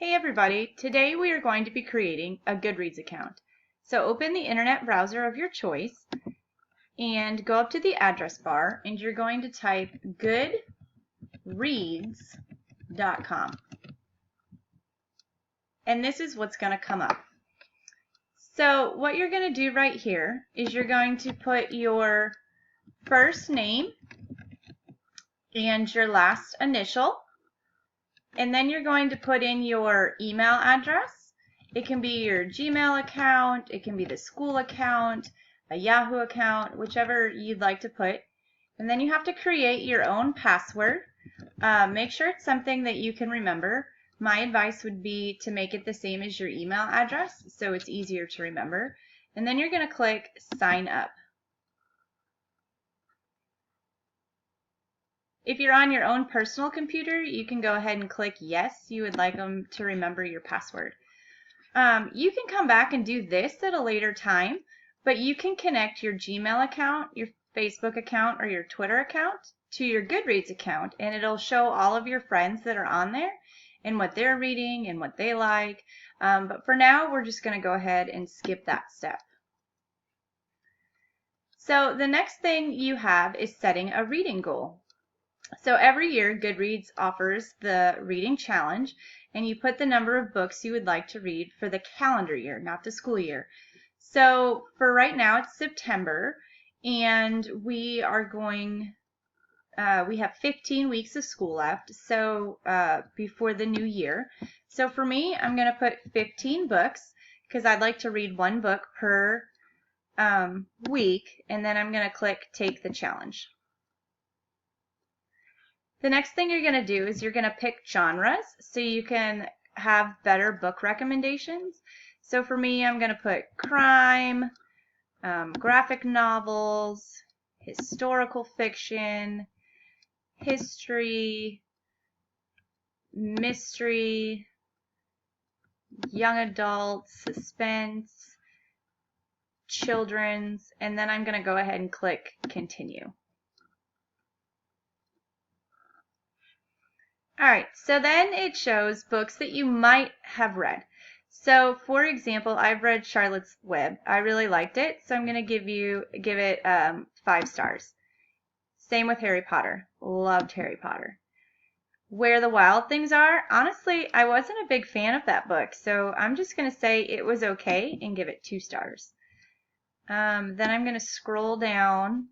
Hey everybody, today we are going to be creating a Goodreads account. So open the internet browser of your choice and go up to the address bar and you're going to type goodreads.com. And this is what's going to come up. So what you're going to do right here is you're going to put your first name and your last initial. And then you're going to put in your email address. It can be your Gmail account, it can be the school account, a Yahoo account, whichever you'd like to put. And then you have to create your own password. Make sure it's something that you can remember. My advice would be to make it the same as your email address so it's easier to remember. And then you're going to click sign up. If you're on your own personal computer, you can go ahead and click yes, you would like them to remember your password. You can come back and do this at a later time, but you can connect your Gmail account, your Facebook account, or your Twitter account to your Goodreads account, and it'll show all of your friends that are on there and what they're reading and what they like. But for now, we're just going to go ahead and skip that step. So the next thing you have is setting a reading goal. So every year, Goodreads offers the reading challenge, and you put the number of books you would like to read for the calendar year, not the school year. So for right now, it's September, and we have 15 weeks of school left, so before the new year. So for me, I'm going to put 15 books, because I'd like to read one book per week, and then I'm going to click Take the Challenge. The next thing you're going to do is you're going to pick genres so you can have better book recommendations. So for me, I'm going to put crime, graphic novels, historical fiction, history, mystery, young adult, suspense, children's, and then I'm going to go ahead and click continue. Alright, so then it shows books that you might have read. So, for example, I've read Charlotte's Web. I really liked it, so I'm going to give it 5 stars. Same with Harry Potter. Loved Harry Potter. Where the Wild Things Are, honestly, I wasn't a big fan of that book, so I'm just going to say it was okay and give it 2 stars. Then I'm going to scroll down.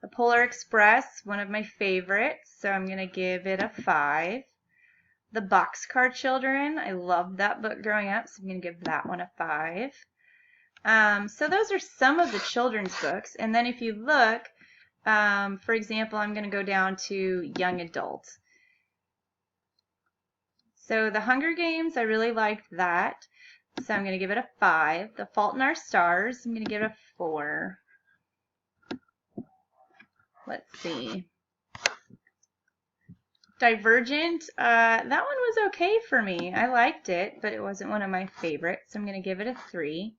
The Polar Express, one of my favorites, so I'm going to give it a 5. The Boxcar Children, I loved that book growing up, so I'm going to give that one a 5. So those are some of the children's books, and then if you look, for example, I'm going to go down to young adult. So The Hunger Games, I really liked that, so I'm going to give it a 5. The Fault in Our Stars, I'm going to give it a 4. Let's see. Divergent, that one was okay for me. I liked it, but it wasn't one of my favorites, so I'm going to give it a 3.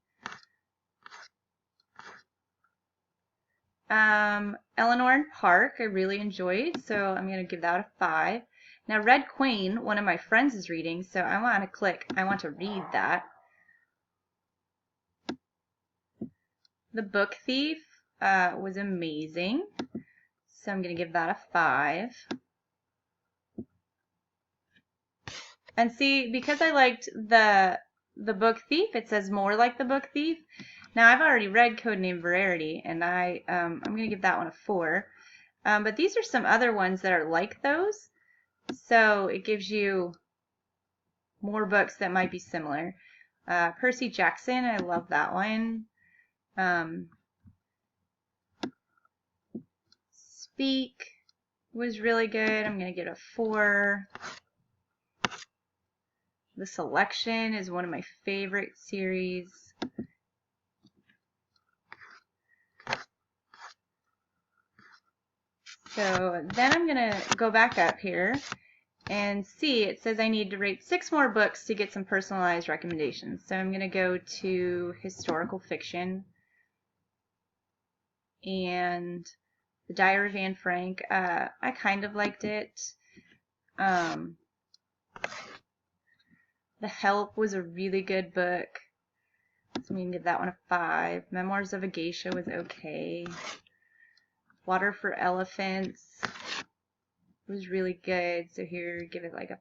Eleanor and Park, I really enjoyed, so I'm going to give that a 5. Now, Red Queen, one of my friends is reading, so I want to read that. The Book Thief was amazing, so I'm going to give that a 5. And see, because I liked the Book Thief, it says more like the Book Thief. Now, I've already read Codename Veracity, and I'm going to give that one a 4. But these are some other ones that are like those, so it gives you more books that might be similar. Percy Jackson, I love that one. Speak was really good. I'm going to give it a 4. The Selection is one of my favorite series. So then I'm going to go back up here and see it says I need to rate 6 more books to get some personalized recommendations. So I'm going to go to historical fiction and The Diary of Anne Frank. I kind of liked it. The Help was a really good book. So we can give that one a 5. Memoirs of a Geisha was okay. Water for Elephants was really good. So here, give it like a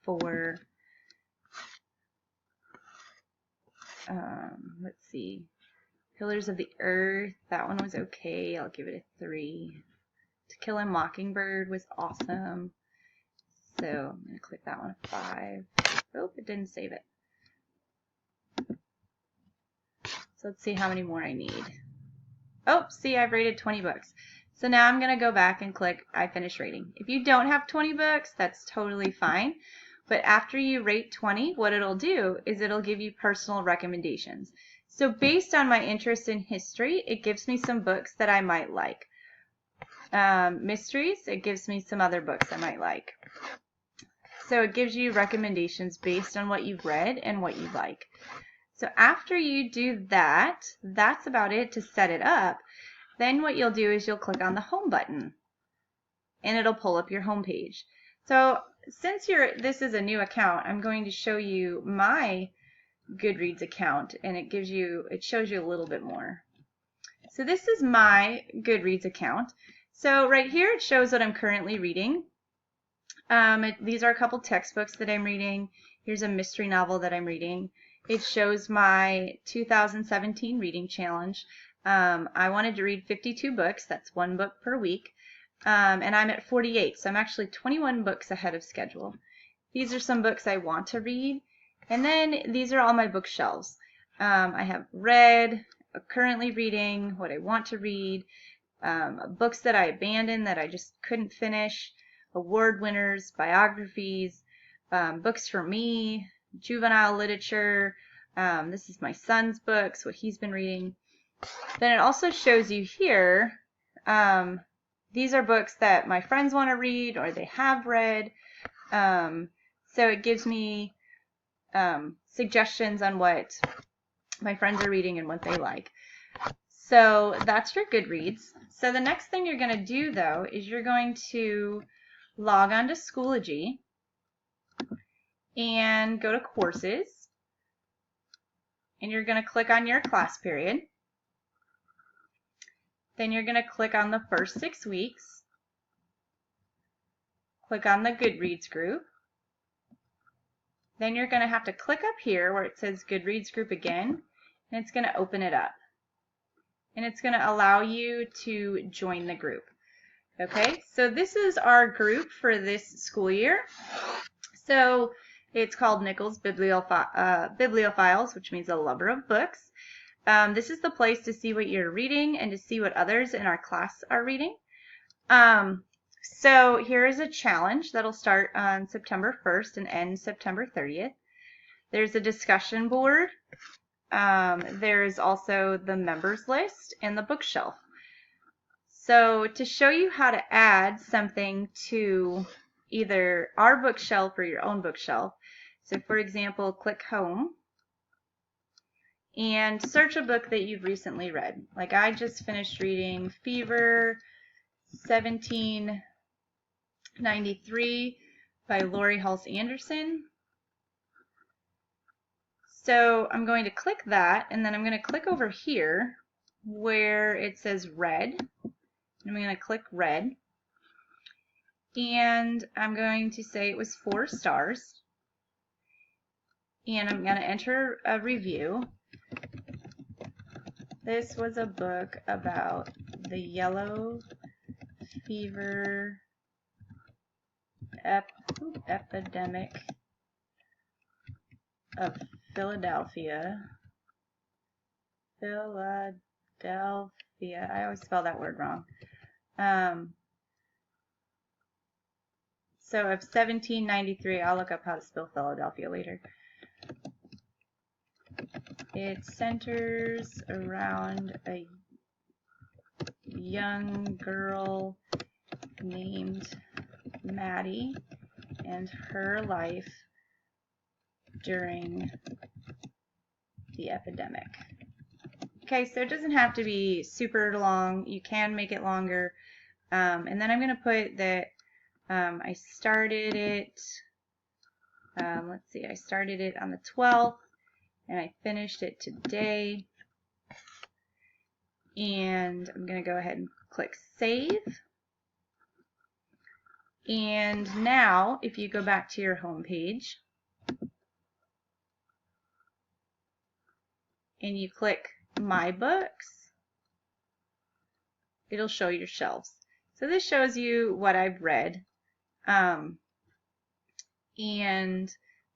4. Let's see. Pillars of the Earth, that one was okay. I'll give it a 3. To Kill a Mockingbird was awesome. So I'm going to click that one a 5. Oh, it didn't save it. So let's see how many more I need. Oh, see, I've rated 20 books. So now I'm going to go back and click I finished rating. If you don't have 20 books, that's totally fine. But after you rate 20, what it'll do is it'll give you personal recommendations. So based on my interest in history, it gives me some books that I might like. Mysteries, it gives me some other books I might like. So it gives you recommendations based on what you've read and what you like. So after you do that, that's about it to set it up. Then what you'll do is you'll click on the home button and it'll pull up your home page. So since this is a new account, I'm going to show you my Goodreads account, and it shows you a little bit more. So this is my Goodreads account. So right here it shows what I'm currently reading. These are a couple textbooks that I'm reading. Here's a mystery novel that I'm reading. It shows my 2017 reading challenge. I wanted to read 52 books. That's 1 book per week. And I'm at 48, so I'm actually 21 books ahead of schedule. These are some books I want to read. And then these are all my bookshelves. I have read, currently reading, what I want to read, books that I abandoned that I just couldn't finish, award winners, biographies, books for me, juvenile literature. This is my son's books, what he's been reading. Then it also shows you here, these are books that my friends want to read or they have read. So it gives me suggestions on what my friends are reading and what they like. So that's your Goodreads. So the next thing you're going to do, though, is you're going to log on to Schoology and go to Courses. And you're going to click on your class period. Then you're going to click on the first 6 weeks. Click on the Goodreads group. Then you're going to have to click up here where it says Goodreads group again, and it's going to open it up. And it's going to allow you to join the group. Okay, so this is our group for this school year. So it's called Nichols Bibliophiles, which means a lover of books. This is the place to see what you're reading and to see what others in our class are reading. So here is a challenge that'll start on September 1st and end September 30th. There's a discussion board. There's also the members list and the bookshelf. So to show you how to add something to either our bookshelf or your own bookshelf, so for example, click Home and search a book that you've recently read. Like I just finished reading Fever 1793 by Laurie Halse Anderson. So I'm going to click that, and then I'm going to click over here where it says Read. I'm going to click Read. And I'm going to say it was 4 stars. And I'm going to enter a review. This was a book about the yellow fever epidemic of Philadelphia. I always spell that word wrong. So of 1793, I'll look up how to spell Philadelphia later. It centers around a young girl named Maddie and her life during the epidemic. Okay, so it doesn't have to be super long. You can make it longer. And then I'm going to put that I started it let's see, I started it on the 12th and I finished it today. And I'm going to go ahead and click save. And now, if you go back to your home page and you click My Books, it'll show your shelves. So this shows you what I've read. And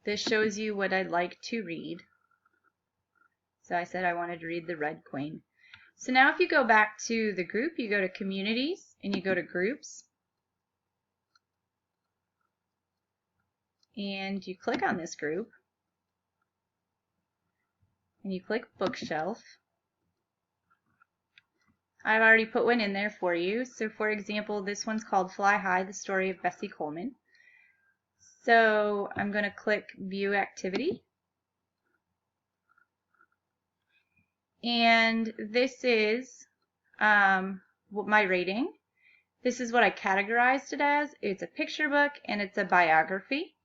this shows you what I'd like to read. So I said I wanted to read The Red Queen. So now if you go back to the group, you go to Communities and you go to Groups. And you click on this group. And you click Bookshelf. I've already put one in there for you. So for example, this one's called Fly High, the Story of Bessie Coleman. So I'm going to click View Activity. And this is my rating. This is what I categorized it as. It's a picture book and it's a biography.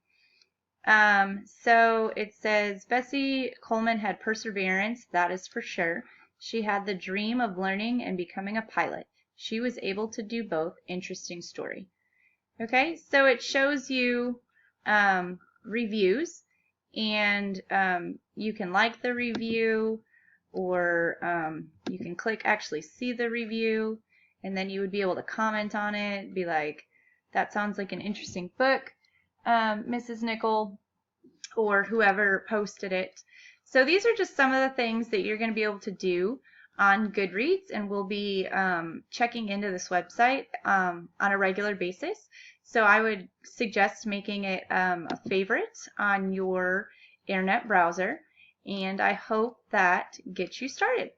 So it says Bessie Coleman had perseverance, that is for sure. She had the dream of learning and becoming a pilot. She was able to do both. Interesting story. Okay, so it shows you reviews, and you can like the review, or you can click actually see the review, and then you would be able to comment on it, be like, that sounds like an interesting book, Mrs. Nickel, or whoever posted it. So these are just some of the things that you're going to be able to do on Goodreads, and we'll be checking into this website on a regular basis. So I would suggest making it a favorite on your internet browser, and I hope that gets you started.